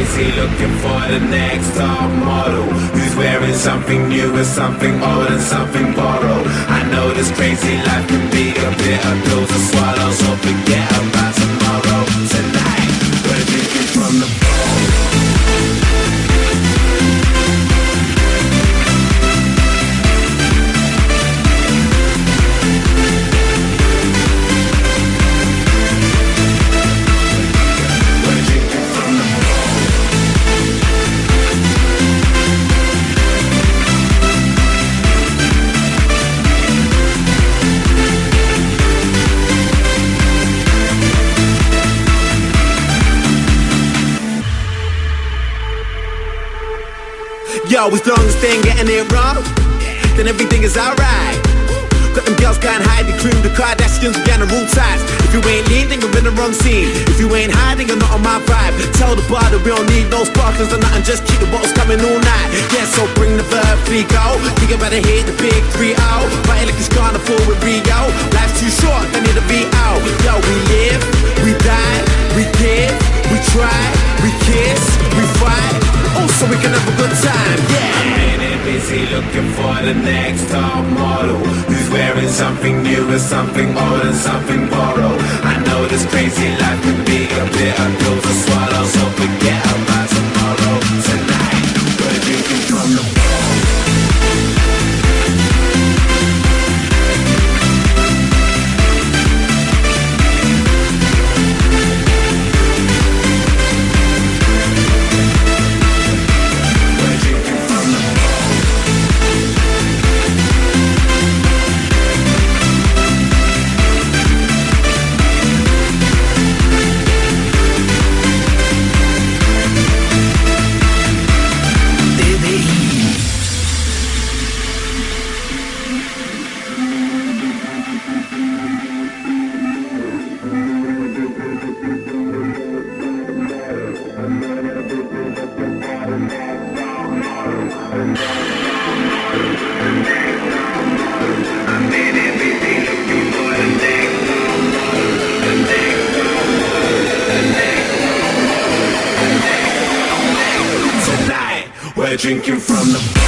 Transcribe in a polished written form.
busy looking for the next top model who's wearing something new and something old and something borrowed. I know this crazy life can be a bitter pill to swallow, so forget about tomorrow. Tonight, we're drinking from the Yo, as long as they ain't getting it wrong, then everything is alright. Got them girls can't hide, the cream, the Kardashians, we on the rule ties. If you ain't lean, then you're in the wrong scene. If you ain't hiding, you're not on my vibe. Tell the bar that we don't need no sparklers or nothing, just keep the bottles coming all night. Yeah, so bring the verb, we go. Think about it, hit the big 3-0. Party like it's carnival with Rio. Life's too short, they need to be out. Yo, we live, we die, we give, we try, we kiss, we fight. Oh, so we can have a good time, yeah. I'm in busy looking for the next top model who's wearing something new and something old and something borrowed. I know this crazy life can be a bitter pill to swallow, so forget about tomorrow. Tonight, we're drinking from the we're drinking from the